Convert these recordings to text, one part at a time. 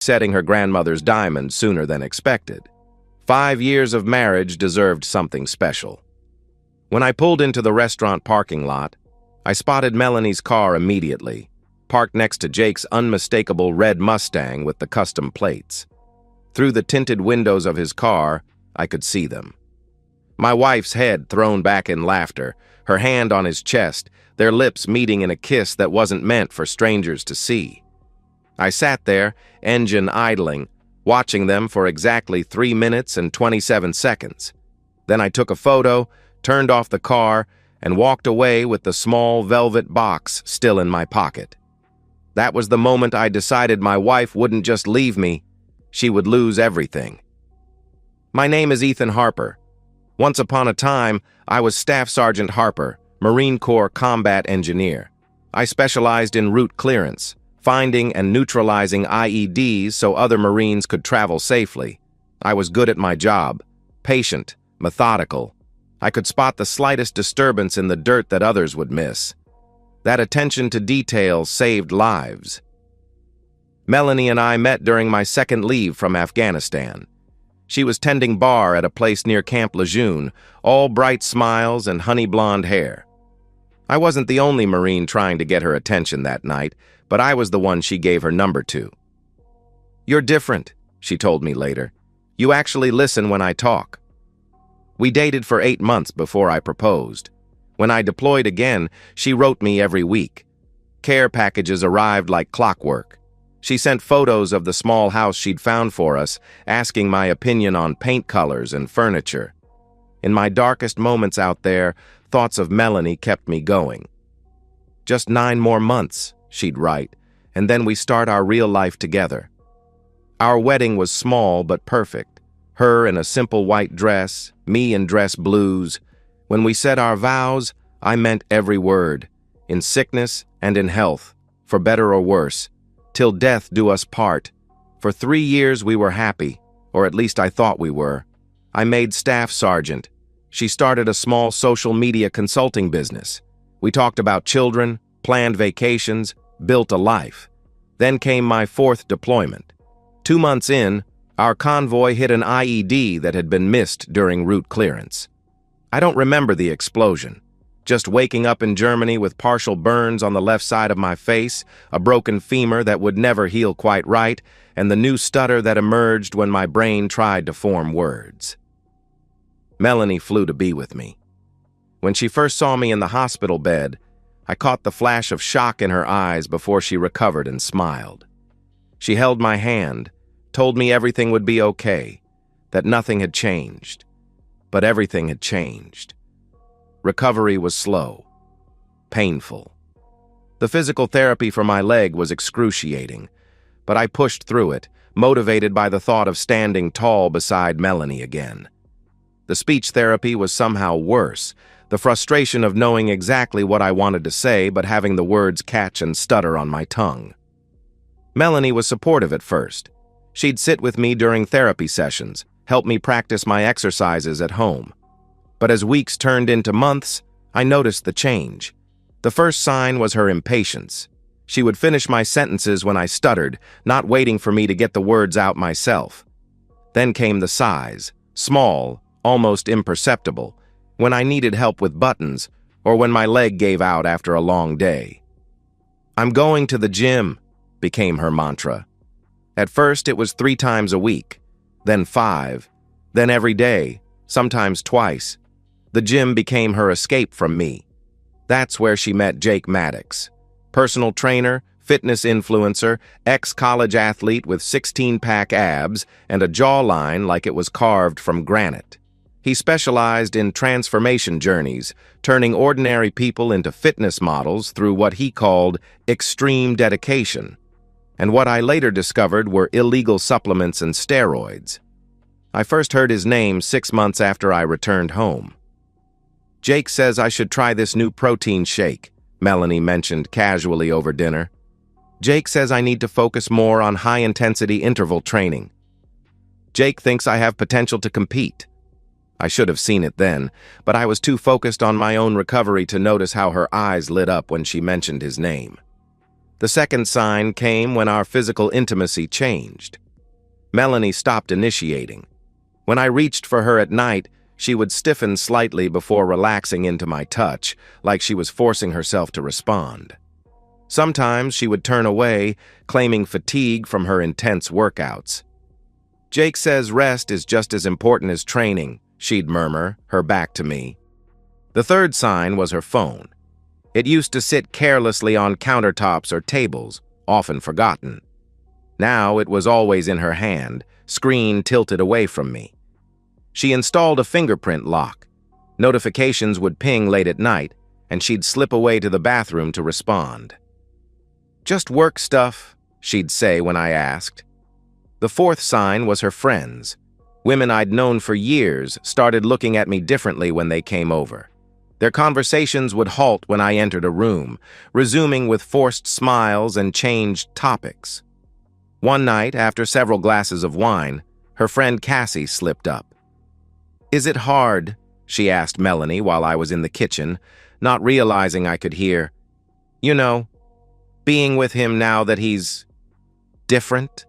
setting her grandmother's diamond sooner than expected. 5 years of marriage deserved something special. When I pulled into the restaurant parking lot, I spotted Melanie's car immediately, parked next to Jake's unmistakable red Mustang with the custom plates. Through the tinted windows of his car, I could see them. My wife's head thrown back in laughter, her hand on his chest, their lips meeting in a kiss that wasn't meant for strangers to see. I sat there, engine idling, watching them for exactly 3 minutes and 27 seconds. Then I took a photo, turned off the car, and walked away with the small velvet box still in my pocket. That was the moment I decided my wife wouldn't just leave me, she would lose everything. My name is Ethan Harper. Once upon a time, I was Staff Sergeant Harper, Marine Corps combat engineer. I specialized in route clearance, finding and neutralizing IEDs so other Marines could travel safely. I was good at my job, patient, methodical. I could spot the slightest disturbance in the dirt that others would miss. That attention to detail saved lives. Melanie and I met during my second leave from Afghanistan. She was tending bar at a place near Camp Lejeune, all bright smiles and honey blonde hair. I wasn't the only Marine trying to get her attention that night, but I was the one she gave her number to. "You're different," she told me later. "You actually listen when I talk." We dated for 8 months before I proposed. When I deployed again, she wrote me every week. Care packages arrived like clockwork. She sent photos of the small house she'd found for us, asking my opinion on paint colors and furniture. In my darkest moments out there, thoughts of Melanie kept me going. "Just 9 more months," she'd write, "and then we start our real life together." Our wedding was small but perfect. Her in a simple white dress, me in dress blues. When we said our vows, I meant every word, in sickness and in health, for better or worse. Till death do us part. For 3 years we were happy, or at least I thought we were. I made Staff Sergeant. She started a small social media consulting business. We talked about children, planned vacations, built a life. Then came my 4th deployment. 2 months in, our convoy hit an IED that had been missed during route clearance. I don't remember the explosion. Just waking up in Germany with partial burns on the left side of my face, a broken femur that would never heal quite right, and the new stutter that emerged when my brain tried to form words. Melanie flew to be with me. When she first saw me in the hospital bed, I caught the flash of shock in her eyes before she recovered and smiled. She held my hand, told me everything would be okay, that nothing had changed. But everything had changed. Recovery was slow, painful. The physical therapy for my leg was excruciating, but I pushed through it, motivated by the thought of standing tall beside Melanie again. The speech therapy was somehow worse, the frustration of knowing exactly what I wanted to say but having the words catch and stutter on my tongue. Melanie was supportive at first. She'd sit with me during therapy sessions, help me practice my exercises at home. But as weeks turned into months, I noticed the change. The first sign was her impatience. She would finish my sentences when I stuttered, not waiting for me to get the words out myself. Then came the sighs, small, almost imperceptible, when I needed help with buttons or when my leg gave out after a long day. "I'm going to the gym," became her mantra. At first, it was 3 times a week, then 5, then every day, sometimes twice. The gym became her escape from me. That's where she met Jake Maddox, personal trainer, fitness influencer, ex-college athlete with 16-pack abs and a jawline like it was carved from granite. He specialized in transformation journeys, turning ordinary people into fitness models through what he called extreme dedication, and what I later discovered were illegal supplements and steroids. I first heard his name 6 months after I returned home. "Jake says I should try this new protein shake," Melanie mentioned casually over dinner. "Jake says I need to focus more on high-intensity interval training. Jake thinks I have potential to compete." I should have seen it then, but I was too focused on my own recovery to notice how her eyes lit up when she mentioned his name. The second sign came when our physical intimacy changed. Melanie stopped initiating. When I reached for her at night, she would stiffen slightly before relaxing into my touch, like she was forcing herself to respond. Sometimes she would turn away, claiming fatigue from her intense workouts. "Jake says rest is just as important as training," she'd murmur, her back to me. The third sign was her phone. It used to sit carelessly on countertops or tables, often forgotten. Now it was always in her hand, screen tilted away from me. She installed a fingerprint lock. Notifications would ping late at night, and she'd slip away to the bathroom to respond. "Just work stuff," she'd say when I asked. The fourth sign was her friends. Women I'd known for years started looking at me differently when they came over. Their conversations would halt when I entered a room, resuming with forced smiles and changed topics. One night, after several glasses of wine, her friend Cassie slipped up. "Is it hard?" she asked Melanie while I was in the kitchen, not realizing I could hear, "You know, being with him now that he's different?"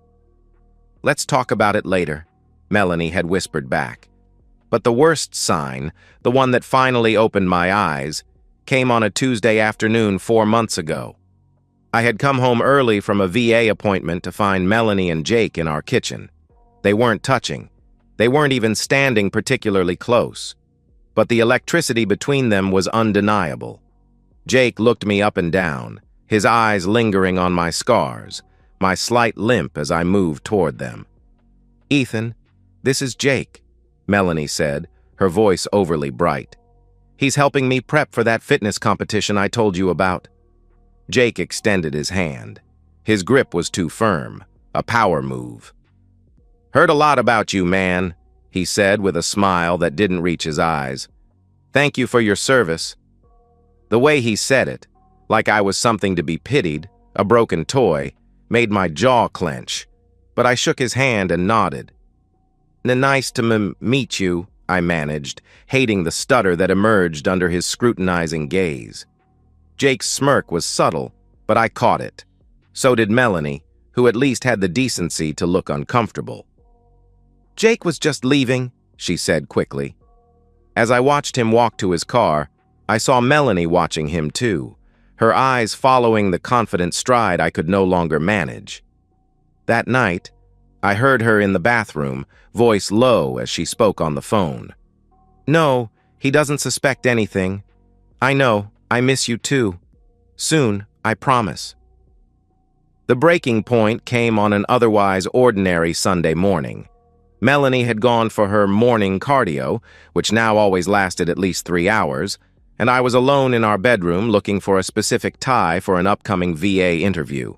"Let's talk about it later," Melanie had whispered back. But the worst sign, the one that finally opened my eyes, came on a Tuesday afternoon 4 months ago. I had come home early from a VA appointment to find Melanie and Jake in our kitchen. They weren't touching. They weren't even standing particularly close. But the electricity between them was undeniable. Jake looked me up and down, his eyes lingering on my scars, my slight limp as I moved toward them. "Ethan, this is Jake," Melanie said, her voice overly bright. "He's helping me prep for that fitness competition I told you about." Jake extended his hand. His grip was too firm, a power move. "Heard a lot about you, man," he said with a smile that didn't reach his eyes. "Thank you for your service." The way he said it, like I was something to be pitied, a broken toy, made my jaw clench, but I shook his hand and nodded. "Nice to meet you," I managed, hating the stutter that emerged under his scrutinizing gaze. Jake's smirk was subtle, but I caught it. So did Melanie, who at least had the decency to look uncomfortable. "Jake was just leaving," she said quickly. As I watched him walk to his car, I saw Melanie watching him too, her eyes following the confident stride I could no longer manage. That night, I heard her in the bathroom, voice low as she spoke on the phone. "No, he doesn't suspect anything. I know, I miss you too. Soon, I promise." The breaking point came on an otherwise ordinary Sunday morning. Melanie had gone for her morning cardio, which now always lasted at least 3 hours, and I was alone in our bedroom looking for a specific tie for an upcoming VA interview.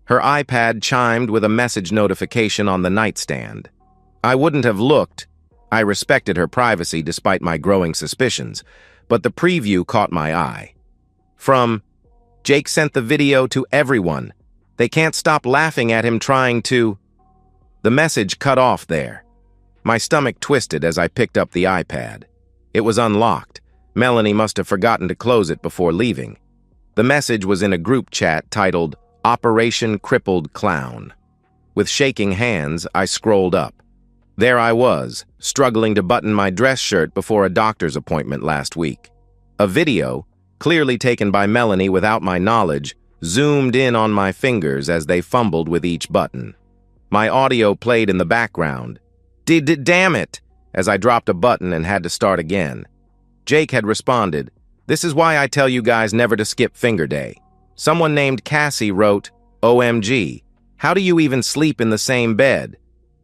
Her iPad chimed with a message notification on the nightstand. I wouldn't have looked. I respected her privacy despite my growing suspicions, but the preview caught my eye. From, "Jake sent the video to everyone. They can't stop laughing at him trying to..." The message cut off there. My stomach twisted as I picked up the iPad. It was unlocked. Melanie must have forgotten to close it before leaving. The message was in a group chat titled Operation Crippled Clown. With shaking hands, I scrolled up. There I was, struggling to button my dress shirt before a doctor's appointment last week. A video, clearly taken by Melanie without my knowledge, zoomed in on my fingers as they fumbled with each button. My audio played in the background. Damn it!" as I dropped a button and had to start again. Jake had responded, "This is why I tell you guys never to skip finger day." Someone named Cassie wrote, "OMG, how do you even sleep in the same bed?"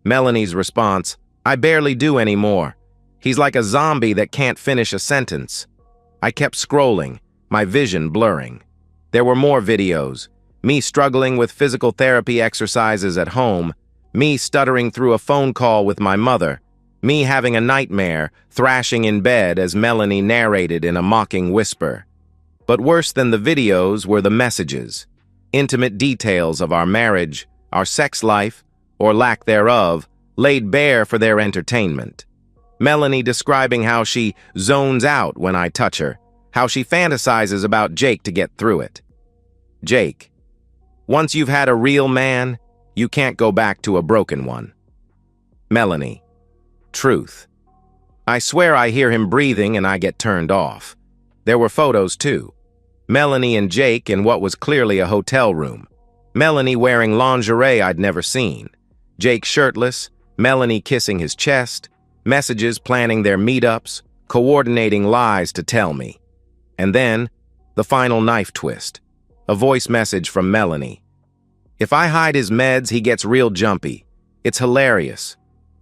Melanie's response, "I barely do anymore. He's like a zombie that can't finish a sentence." I kept scrolling, my vision blurring. There were more videos. Me struggling with physical therapy exercises at home, me stuttering through a phone call with my mother, me having a nightmare, thrashing in bed as Melanie narrated in a mocking whisper. But worse than the videos were the messages, intimate details of our marriage, our sex life, or lack thereof, laid bare for their entertainment. Melanie describing how she zones out when I touch her, how she fantasizes about Jake to get through it. Jake. Once you've had a real man, you can't go back to a broken one. Melanie. Truth. I swear I hear him breathing and I get turned off. There were photos too. Melanie and Jake in what was clearly a hotel room. Melanie wearing lingerie I'd never seen. Jake shirtless, Melanie kissing his chest, messages planning their meetups, coordinating lies to tell me. And then, the final knife twist. A voice message from Melanie. If I hide his meds, he gets real jumpy. It's hilarious.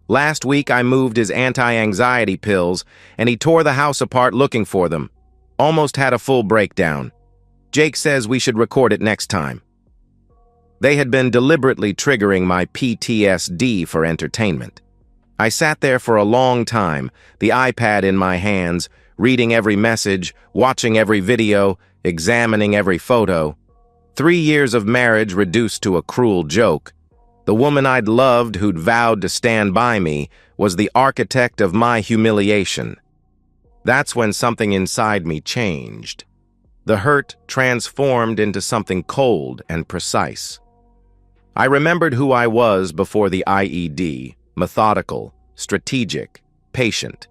Last week I moved his anti-anxiety pills, and he tore the house apart looking for them. Almost had a full breakdown. Jake says we should record it next time. They had been deliberately triggering my PTSD for entertainment. I sat there for a long time, the iPad in my hands, reading every message, watching every video, examining every photo. 3 years of marriage reduced to a cruel joke. The woman I'd loved, who'd vowed to stand by me, was the architect of my humiliation. That's when something inside me changed. The hurt transformed into something cold and precise. I remembered who I was before the IED, methodical, strategic, patient.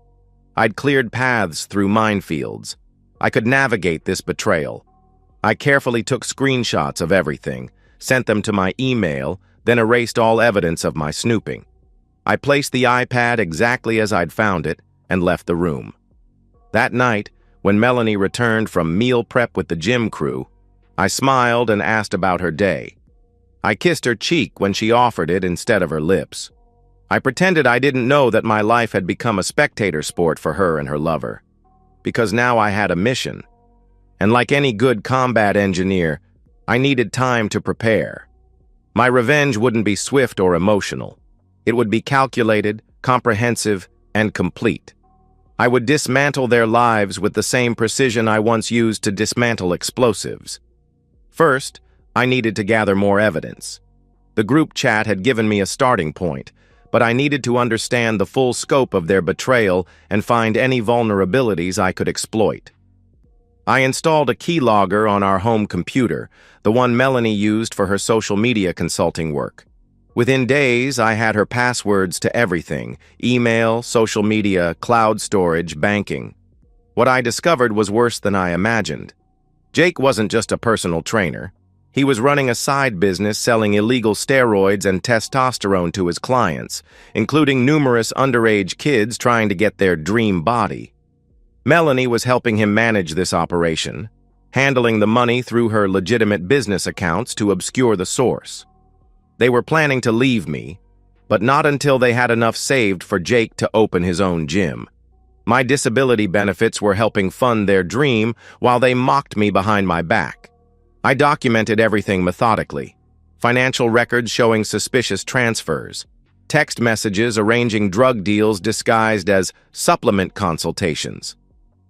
I'd cleared paths through minefields. I could navigate this betrayal. I carefully took screenshots of everything, sent them to my email, then erased all evidence of my snooping. I placed the iPad exactly as I'd found it and left the room. That night, when Melanie returned from meal prep with the gym crew, I smiled and asked about her day. I kissed her cheek when she offered it instead of her lips. I pretended I didn't know that my life had become a spectator sport for her and her lover, because now I had a mission. And like any good combat engineer, I needed time to prepare. My revenge wouldn't be swift or emotional. It would be calculated, comprehensive, and complete. I would dismantle their lives with the same precision I once used to dismantle explosives. First, I needed to gather more evidence. The group chat had given me a starting point, but I needed to understand the full scope of their betrayal and find any vulnerabilities I could exploit. I installed a keylogger on our home computer, the one Melanie used for her social media consulting work. Within days, I had her passwords to everything: email, social media, cloud storage, banking. What I discovered was worse than I imagined. Jake wasn't just a personal trainer. He was running a side business selling illegal steroids and testosterone to his clients, including numerous underage kids trying to get their dream body. Melanie was helping him manage this operation, handling the money through her legitimate business accounts to obscure the source. They were planning to leave me, but not until they had enough saved for Jake to open his own gym. My disability benefits were helping fund their dream while they mocked me behind my back. I documented everything methodically: financial records showing suspicious transfers, text messages arranging drug deals disguised as supplement consultations,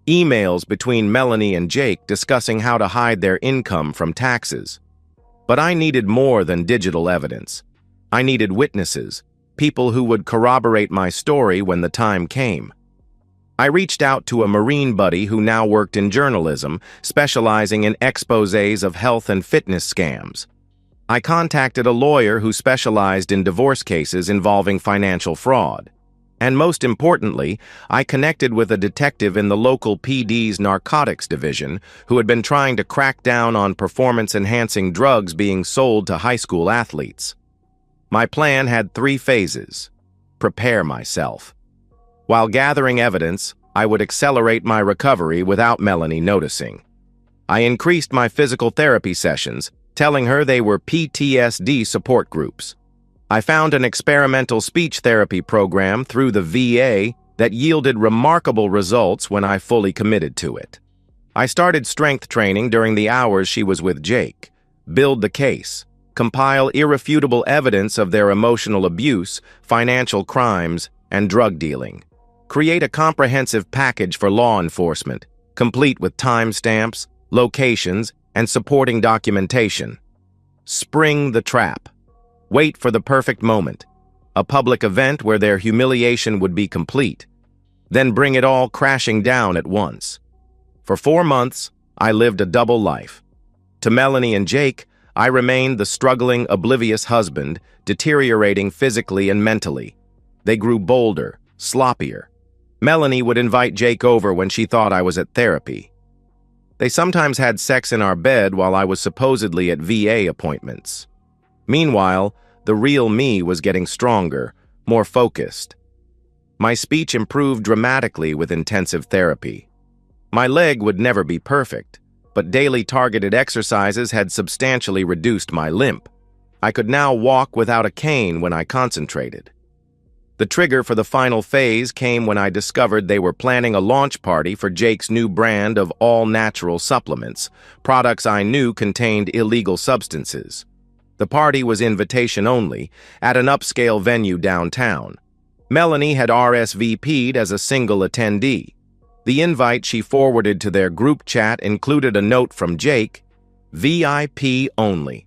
emails between Melanie and Jake discussing how to hide their income from taxes. But I needed more than digital evidence. I needed witnesses, people who would corroborate my story when the time came. I reached out to a Marine buddy who now worked in journalism, specializing in exposés of health and fitness scams. I contacted a lawyer who specialized in divorce cases involving financial fraud. And most importantly, I connected with a detective in the local PD's narcotics division who had been trying to crack down on performance-enhancing drugs being sold to high school athletes. My plan had 3 phases. Prepare myself. While gathering evidence, I would accelerate my recovery without Melanie noticing. I increased my physical therapy sessions, telling her they were PTSD support groups. I found an experimental speech therapy program through the VA that yielded remarkable results when I fully committed to it. I started strength training during the hours she was with Jake, build the case, compile irrefutable evidence of their emotional abuse, financial crimes, and drug dealing. Create a comprehensive package for law enforcement, complete with timestamps, locations, and supporting documentation. Spring the trap. Wait for the perfect moment, a public event where their humiliation would be complete. Then bring it all crashing down at once. For 4 months, I lived a double life. To Melanie and Jake, I remained the struggling, oblivious husband, deteriorating physically and mentally. They grew bolder, sloppier. Melanie would invite Jake over when she thought I was at therapy. They sometimes had sex in our bed while I was supposedly at VA appointments. Meanwhile, the real me was getting stronger, more focused. My speech improved dramatically with intensive therapy. My leg would never be perfect, but daily targeted exercises had substantially reduced my limp. I could now walk without a cane when I concentrated. The trigger for the final phase came when I discovered they were planning a launch party for Jake's new brand of all-natural supplements, products I knew contained illegal substances. The party was invitation only, at an upscale venue downtown. Melanie had RSVP'd as a single attendee. The invite she forwarded to their group chat included a note from Jake, VIP only.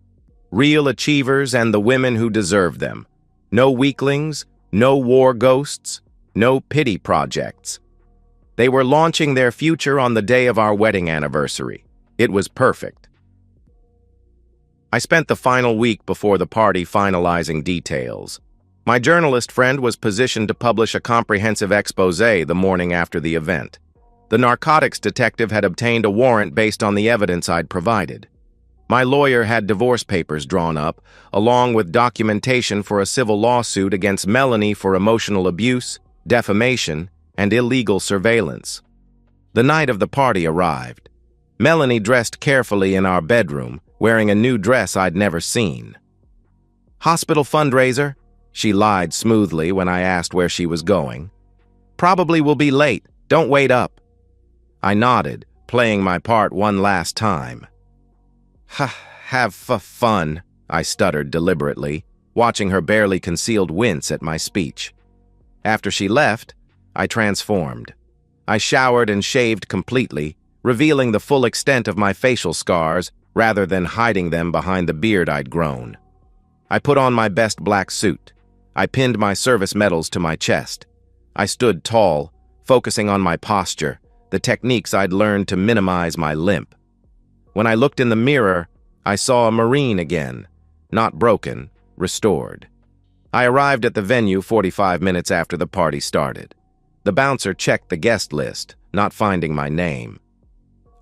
Real achievers and the women who deserve them. No weaklings, no war ghosts, no pity projects. They were launching their future on the day of our wedding anniversary. It was perfect. I spent the final week before the party finalizing details. My journalist friend was positioned to publish a comprehensive expose the morning after the event. The narcotics detective had obtained a warrant based on the evidence I'd provided. My lawyer had divorce papers drawn up, along with documentation for a civil lawsuit against Melanie for emotional abuse, defamation, and illegal surveillance. The night of the party arrived. Melanie dressed carefully in our bedroom, wearing a new dress I'd never seen. "Hospital fundraiser?" She lied smoothly when I asked where she was going. "Probably will be late. Don't wait up." I nodded, playing my part one last time. Have fun, I stuttered deliberately, watching her barely concealed wince at my speech. After she left, I transformed. I showered and shaved completely, revealing the full extent of my facial scars rather than hiding them behind the beard I'd grown. I put on my best black suit. I pinned my service medals to my chest. I stood tall, focusing on my posture, the techniques I'd learned to minimize my limp. When I looked in the mirror, I saw a Marine again, not broken, restored. I arrived at the venue 45 minutes after the party started. The bouncer checked the guest list, not finding my name.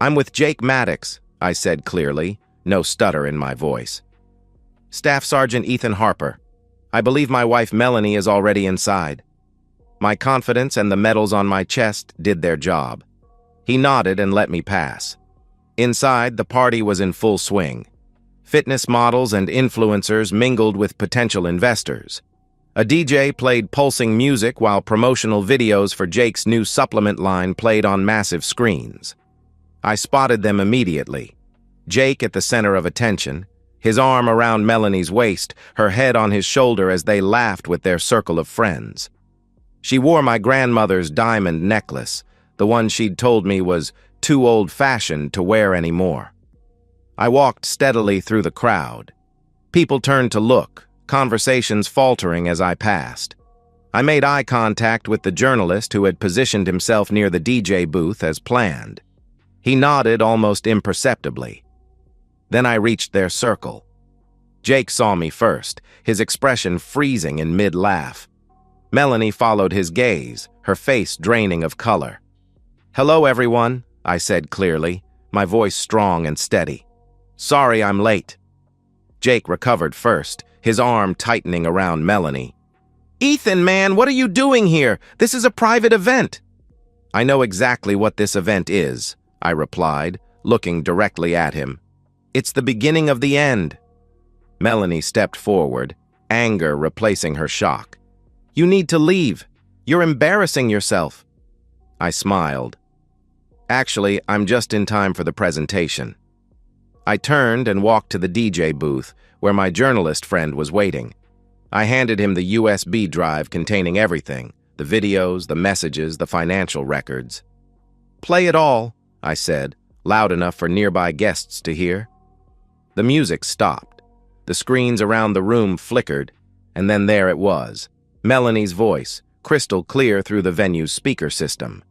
"I'm with Jake Maddox," I said clearly, no stutter in my voice. "Staff Sergeant Ethan Harper. I believe my wife Melanie is already inside." My confidence and the medals on my chest did their job. He nodded and let me pass. Inside, the party was in full swing. Fitness models and influencers mingled with potential investors. A DJ played pulsing music while promotional videos for Jake's new supplement line played on massive screens. I spotted them immediately. Jake at the center of attention, his arm around Melanie's waist, her head on his shoulder as they laughed with their circle of friends. She wore my grandmother's diamond necklace, the one she'd told me was too old-fashioned to wear anymore. I walked steadily through the crowd. People turned to look, conversations faltering as I passed. I made eye contact with the journalist who had positioned himself near the DJ booth as planned. He nodded almost imperceptibly. Then I reached their circle. Jake saw me first, his expression freezing in mid-laugh. Melanie followed his gaze, her face draining of color. "Hello, everyone," I said clearly, my voice strong and steady. "Sorry I'm late." Jake recovered first, his arm tightening around Melanie. "Ethan, man, what are you doing here? This is a private event." "I know exactly what this event is," I replied, looking directly at him. "It's the beginning of the end." Melanie stepped forward, anger replacing her shock. "You need to leave. You're embarrassing yourself." I smiled. "Actually, I'm just in time for the presentation." I turned and walked to the DJ booth, where my journalist friend was waiting. I handed him the USB drive containing everything, the videos, the messages, the financial records. "Play it all," I said, loud enough for nearby guests to hear. The music stopped. The screens around the room flickered, and then there it was, Melanie's voice, crystal clear through the venue's speaker system.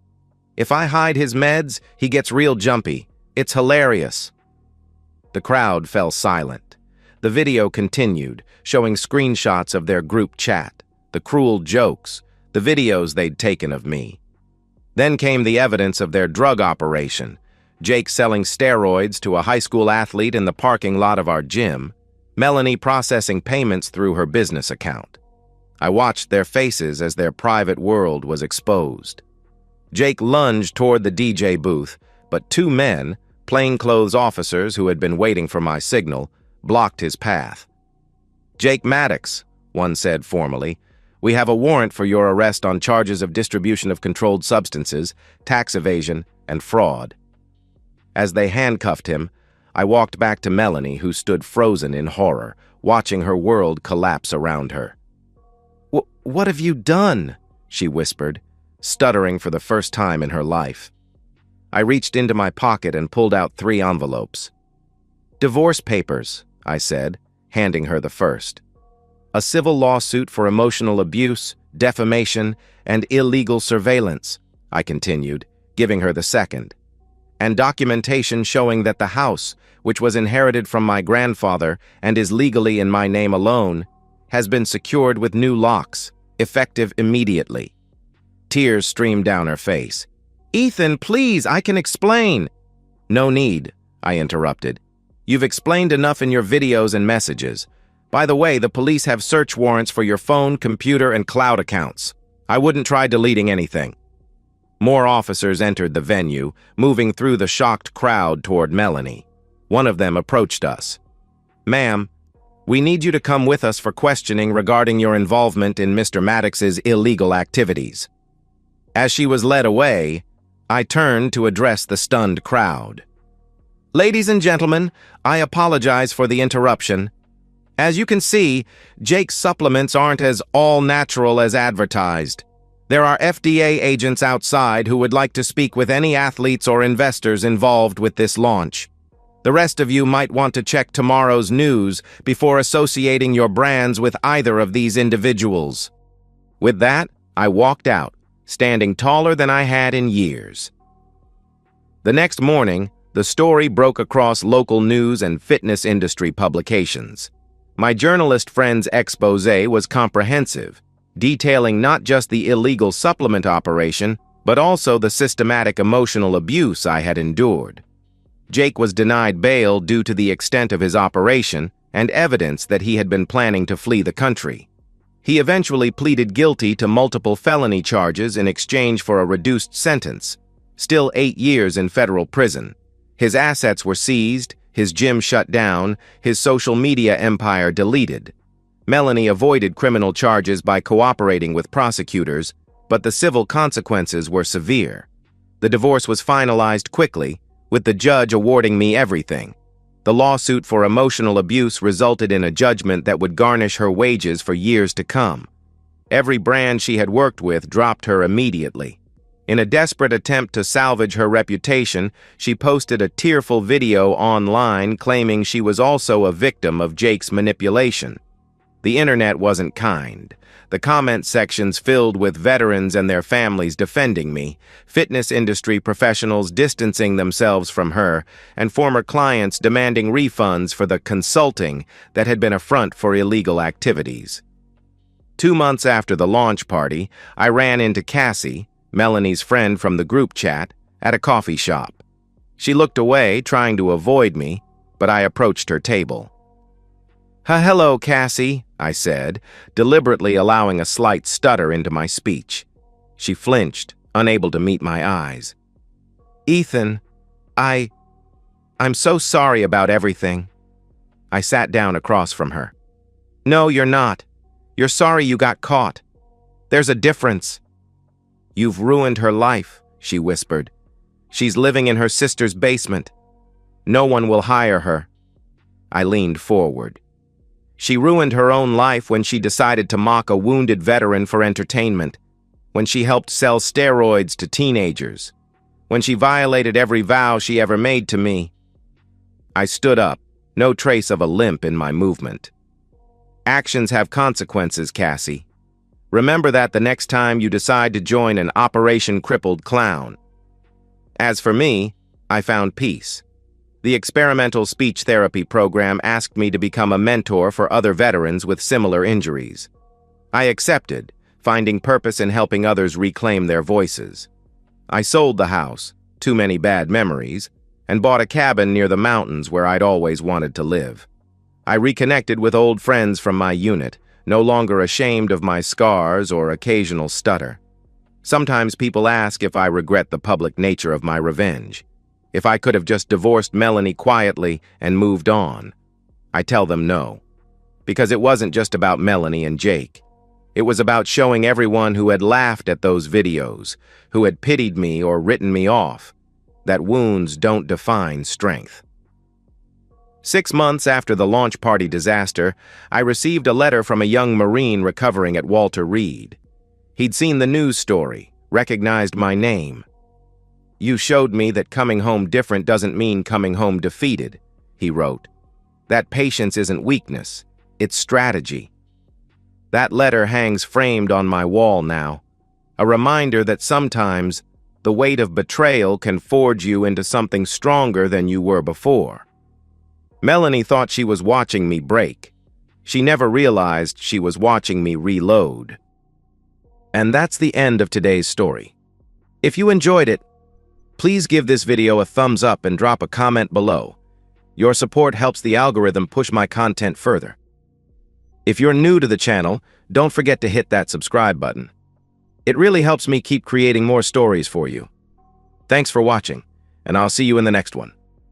"If I hide his meds, he gets real jumpy. It's hilarious." The crowd fell silent. The video continued, showing screenshots of their group chat, the cruel jokes, the videos they'd taken of me. Then came the evidence of their drug operation, Jake selling steroids to a high school athlete in the parking lot of our gym, Melanie processing payments through her business account. I watched their faces as their private world was exposed. Jake lunged toward the DJ booth, but two men, plainclothes officers who had been waiting for my signal, blocked his path. "Jake Maddox," one said formally, "we have a warrant for your arrest on charges of distribution of controlled substances, tax evasion, and fraud." As they handcuffed him, I walked back to Melanie, who stood frozen in horror, watching her world collapse around her. What have you done?" she whispered, stuttering for the first time in her life. I reached into my pocket and pulled out 3 envelopes. "Divorce papers," I said, handing her the first. "A civil lawsuit for emotional abuse, defamation, and illegal surveillance," I continued, giving her the second. "And documentation showing that the house, which was inherited from my grandfather and is legally in my name alone, has been secured with new locks, effective immediately." Tears streamed down her face. "Ethan, please, I can explain." "No need," I interrupted. "You've explained enough in your videos and messages. By the way, the police have search warrants for your phone, computer, and cloud accounts. I wouldn't try deleting anything." More officers entered the venue, moving through the shocked crowd toward Melanie. One of them approached us. "Ma'am, we need you to come with us for questioning regarding your involvement in Mr. Maddox's illegal activities." As she was led away, I turned to address the stunned crowd. "Ladies and gentlemen, I apologize for the interruption. As you can see, Jake's supplements aren't as all-natural as advertised. There are FDA agents outside who would like to speak with any athletes or investors involved with this launch. The rest of you might want to check tomorrow's news before associating your brands with either of these individuals." With that, I walked out, standing taller than I had in years. The next morning, the story broke across local news and fitness industry publications. My journalist friend's exposé was comprehensive, detailing not just the illegal supplement operation, but also the systematic emotional abuse I had endured. Jake was denied bail due to the extent of his operation and evidence that he had been planning to flee the country. He eventually pleaded guilty to multiple felony charges in exchange for a reduced sentence, still 8 years in federal prison. His assets were seized, his gym shut down, his social media empire deleted. Melanie avoided criminal charges by cooperating with prosecutors, but the civil consequences were severe. The divorce was finalized quickly, with the judge awarding me everything. The lawsuit for emotional abuse resulted in a judgment that would garnish her wages for years to come. Every brand she had worked with dropped her immediately. In a desperate attempt to salvage her reputation, she posted a tearful video online claiming she was also a victim of Jake's manipulation. The internet wasn't kind. The comment sections filled with veterans and their families defending me, fitness industry professionals distancing themselves from her, and former clients demanding refunds for the consulting that had been a front for illegal activities. 2 months after the launch party, I ran into Cassie, Melanie's friend from the group chat, at a coffee shop. She looked away, trying to avoid me, but I approached her table. "Hello, Cassie," I said, deliberately allowing a slight stutter into my speech. She flinched, unable to meet my eyes. "Ethan, I'm so sorry about everything." I sat down across from her. "No, you're not. You're sorry you got caught. There's a difference." "You've ruined her life," she whispered. "She's living in her sister's basement. No one will hire her." I leaned forward. "She ruined her own life when she decided to mock a wounded veteran for entertainment, when she helped sell steroids to teenagers, when she violated every vow she ever made to me." I stood up, no trace of a limp in my movement. "Actions have consequences, Cassie. Remember that the next time you decide to join an Operation Crippled Clown." As for me, I found peace. The experimental speech therapy program asked me to become a mentor for other veterans with similar injuries. I accepted, finding purpose in helping others reclaim their voices. I sold the house, too many bad memories, and bought a cabin near the mountains where I'd always wanted to live. I reconnected with old friends from my unit, no longer ashamed of my scars or occasional stutter. Sometimes people ask if I regret the public nature of my revenge, if I could have just divorced Melanie quietly and moved on. I tell them no, because it wasn't just about Melanie and Jake. It was about showing everyone who had laughed at those videos, who had pitied me or written me off, that wounds don't define strength. 6 months after the launch party disaster, I received a letter from a young Marine recovering at Walter Reed. He'd seen the news story, recognized my name. "You showed me that coming home different doesn't mean coming home defeated," he wrote. "That patience isn't weakness, it's strategy." That letter hangs framed on my wall now, a reminder that sometimes the weight of betrayal can forge you into something stronger than you were before. Melanie thought she was watching me break. She never realized she was watching me reload. And that's the end of today's story. If you enjoyed it, please give this video a thumbs up and drop a comment below. Your support helps the algorithm push my content further. If you're new to the channel, don't forget to hit that subscribe button. It really helps me keep creating more stories for you. Thanks for watching, and I'll see you in the next one.